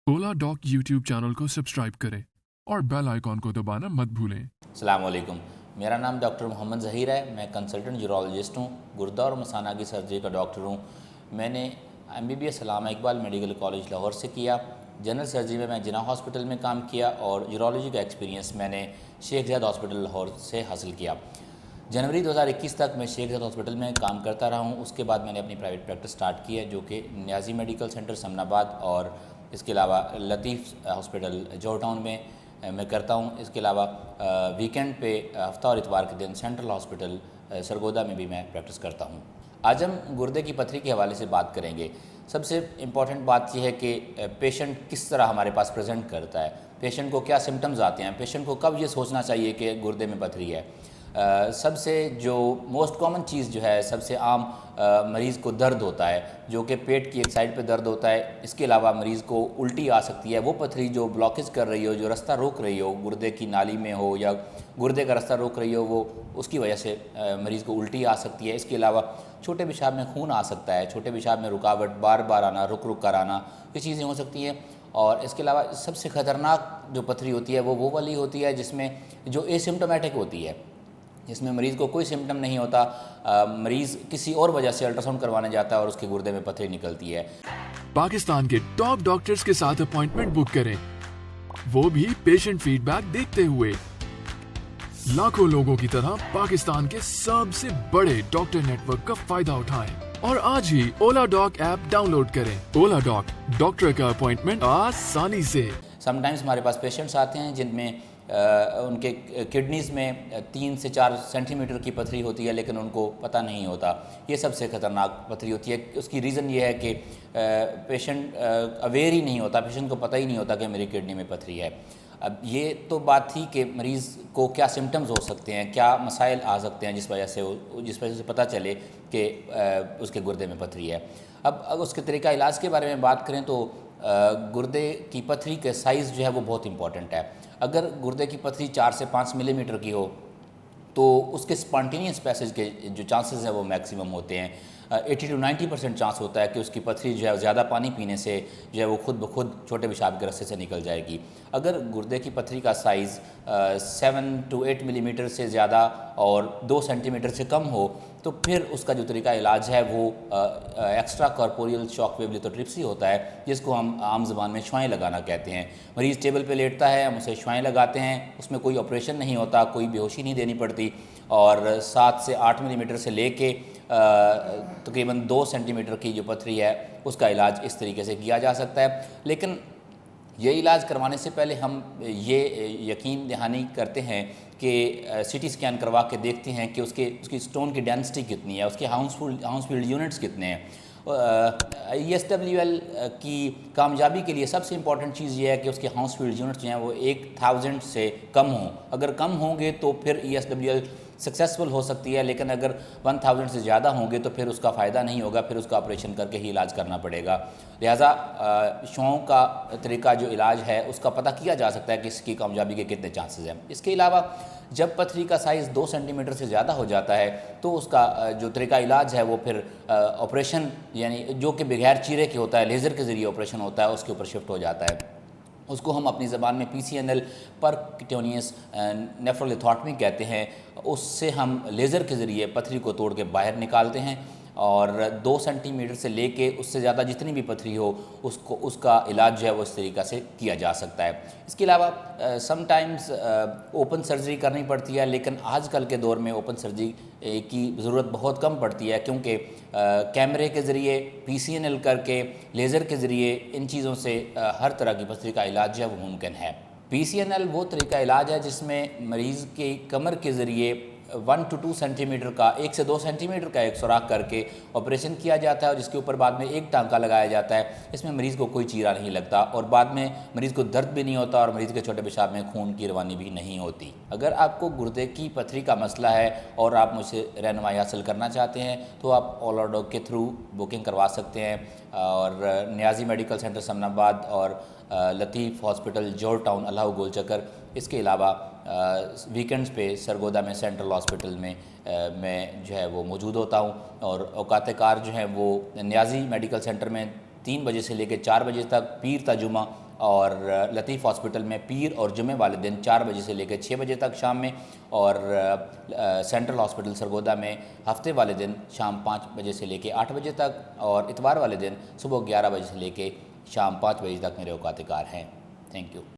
ओला dock YouTube channel को subscribe करें और बेल आइकॉन को दबाना मत भूलें। अस्सलाम वालेकुम। मेरा नाम डॉक्टर मोहम्मद ज़हीर है। मैं कंसल्टेंट यूरोलॉजिस्ट हूँ, गुर्दा और मसाना की सर्जरी का डॉक्टर हूँ। मैंने MBBS अल्लामा इकबाल मेडिकल कॉलेज लाहौर से किया। जनरल सर्जरी में मैं जिना हॉस्पिटल में काम किया और यूरोलॉजी का एक्सपीरियंस मैंने शेख ज़ायद हॉस्पिटल लाहौर से हासिल किया। जनवरी 2021 तक मैं शेख ज़ायद हॉस्पिटल में काम करता रहा हूँ। उसके बाद मैंने अपनी प्राइवेट प्रैक्टिस स्टार्ट की है, जो कि नियाज़ी मेडिकल सेंटर समनाबाद और इसके अलावा लतीफ़ हॉस्पिटल जॉर्ज टाउन में मैं करता हूँ। इसके अलावा वीकेंड पे हफ्ता और इतवार के दिन सेंट्रल हॉस्पिटल सरगोदा में भी मैं प्रैक्टिस करता हूँ। आज हम गुर्दे की पथरी के हवाले से बात करेंगे। सबसे इम्पॉर्टेंट बात यह है कि पेशेंट किस तरह हमारे पास प्रेजेंट करता है, पेशेंट को क्या सिम्टम्स आते हैं, पेशेंट को कब ये सोचना चाहिए कि गुर्दे में पथरी है। सबसे जो मोस्ट कॉमन चीज़ जो है, सबसे आम मरीज़ को दर्द होता है, जो कि पेट की एक साइड पे दर्द होता है। इसके अलावा मरीज़ को उल्टी आ सकती है। वो पथरी जो ब्लॉकेज कर रही हो, जो रास्ता रोक रही हो, गुर्दे की नाली में हो या गुर्दे का रास्ता रोक रही हो, वो उसकी वजह से मरीज़ को उल्टी आ सकती है। इसके अलावा छोटे पेशाब में खून आ सकता है, छोटे पेशाब में रुकावट, बार बार आना, रुक रुक कर आना, ये चीज़ें हो सकती हैं। और इसके अलावा सबसे ख़तरनाक जो पथरी होती है वो वाली होती है जिसमें जो एसिम्प्टोमेटिक होती है, जिसमें मरीज़ को कोई सिम्टम नहीं होता। मरीज़ किसी और वजह से अल्ट्रासाउंड करवाने जाता है और उसके गुर्दे में पथरी निकलती है। पाकिस्तान के टॉप डॉक्टर्स के साथ अपॉइंटमेंट बुक करें, वो भी पेशेंट फीडबैक देखते हुए। लाखों लोगों की तरह पाकिस्तान के सबसे बड़े डॉक्टर नेटवर्क का फायदा उठाएं और आज ही ओला डॉक ऐप डाउनलोड करें। ओला डॉक, डॉक्टर का अपॉइंटमेंट आसानी से। समटाइम्स हमारे पास पेशेंट्स आते हैं जिनमें उनके किडनीज़ में 3 से 4 सेंटीमीटर की पथरी होती है, लेकिन उनको पता नहीं होता। ये सबसे ख़तरनाक पथरी होती है। उसकी रीज़न ये है कि पेशेंट अवेयर ही नहीं होता, पेशेंट को पता ही नहीं होता कि मेरी किडनी में पथरी है। अब ये तो बात थी कि मरीज़ को क्या सिम्टम्स हो सकते हैं, क्या मसाइल आ सकते हैं जिस वजह से पता चले कि उसके गुर्दे में पथरी है। अब अगर उसके तरीका इलाज के बारे में बात करें तो गुर्दे की पथरी के साइज़ जो है वो बहुत इंपॉर्टेंट है। अगर गुर्दे की पथरी 4 से 5 मिलीमीटर की हो तो उसके स्पॉन्टेनियस पैसेज के जो चांसेस हैं वो मैक्सिमम होते हैं। 80 to 90% चांस होता है कि उसकी पथरी जो है ज़्यादा पानी पीने से जो है वो खुद ब खुद छोटे पेशाब के रास्ते से निकल जाएगी। अगर गुर्दे की पथरी का साइज़ 7 to 8 मिलीमीटर से ज़्यादा और 2 सेंटीमीटर से कम हो तो फिर उसका जो तरीका इलाज है वो extra corporeal shock wave lithotripsy होता है, जिसको हम आम ज़बान में शुआएँ लगाना कहते हैं। मरीज़ टेबल पे लेटता है, हम उसे शुआएँ लगाते हैं, उसमें कोई ऑपरेशन नहीं होता, कोई बेहोशी नहीं देनी पड़ती और 7 से 8 मिलीमीटर से लेके तकरीबन 2 सेंटीमीटर की जो पथरी है उसका इलाज इस तरीके से किया जा सकता है। लेकिन ये इलाज करवाने से पहले हम ये यकीन दहानी करते हैं कि CT स्कैन करवा के देखते हैं कि उसकी स्टोन की डेंसिटी कितनी है, उसके हाउसफील्ड यूनिट्स कितने हैं। ESWL की कामयाबी के लिए सबसे इम्पॉर्टेंट चीज़ ये है कि उसके हाउसफील्ड यूनिट्स जो हैं वो 1000 से कम हों। अगर कम होंगे तो फिर ESWL सक्सेसफुल हो सकती है, लेकिन अगर 1000 से ज़्यादा होंगे तो फिर उसका फ़ायदा नहीं होगा, फिर उसका ऑपरेशन करके ही इलाज करना पड़ेगा। लिहाजा शुआओं का तरीका जो इलाज है उसका पता किया जा सकता है कि इसकी कामयाबी के कितने चांसेस हैं। इसके अलावा जब पथरी का साइज़ 2 सेंटीमीटर से ज़्यादा हो जाता है तो उसका जो तरीका इलाज है वो फिर ऑपरेशन, यानी जो कि बगैर चीरे के होता है, लेज़र के ज़रिए ऑपरेशन होता है, उसके ऊपर शिफ्ट हो जाता है। उसको हम अपनी ज़बान में PCNL, परक्यूटेनियस नेफ्रोलिथोटमी कहते हैं। उससे हम लेज़र के ज़रिए पथरी को तोड़ के बाहर निकालते हैं और 2 सेंटीमीटर से लेके उससे ज़्यादा जितनी भी पथरी हो उसका इलाज जो है वो इस तरीक़ा से किया जा सकता है। इसके अलावा समटाइम्स ओपन सर्जरी करनी पड़ती है, लेकिन आजकल के दौर में ओपन सर्जरी की ज़रूरत बहुत कम पड़ती है, क्योंकि कैमरे के ज़रिए, PCNL करके, लेज़र के ज़रिए, इन चीज़ों से हर तरह की पथरी का इलाज जो है वो मुमकिन है। PCNL वो तरीका इलाज है जिसमें मरीज़ की कमर के ज़रिए 1 to 2 सेंटीमीटर का, 1 से 2 सेंटीमीटर का एक सुराख करके ऑपरेशन किया जाता है और जिसके ऊपर बाद में एक टांका लगाया जाता है। इसमें मरीज़ को कोई चीरा नहीं लगता और बाद में मरीज़ को दर्द भी नहीं होता और मरीज़ के छोटे पेशाब में खून की रवानी भी नहीं होती। अगर आपको गुर्दे की पथरी का मसला है और आप मुझसे रहनुमाई हासिल करना चाहते हैं तो आप ओला डॉक के थ्रू बुकिंग करवा सकते हैं और नियाज़ी मेडिकल सेंटर समनाबाद और लतीफ़ हॉस्पिटल जॉर्ज टाउन अल्लाह गोल चक्कर, इसके अलावा वीकेंड्स पे सरगोदा में सेंट्रल हॉस्पिटल में मैं जो है वो मौजूद होता हूँ। और औकात कार जो है वो नियाज़ी मेडिकल सेंटर में 3 बजे से लेकर 4 बजे तक, पीर ता जुमा اور لطیف ہاسپٹل میں پیر اور جمعہ والے دن 4 بجے سے لے کے 6 بجے تک شام میں، اور سینٹرل ہاسپٹل سرگودا میں ہفتے والے دن شام 5 بجے سے لے کے 8 بجے تک، اور اتوار والے دن صبح 11 بجے سے لے کے شام 5 بجے تک میرے اوقات کار ہیں۔ Thank you.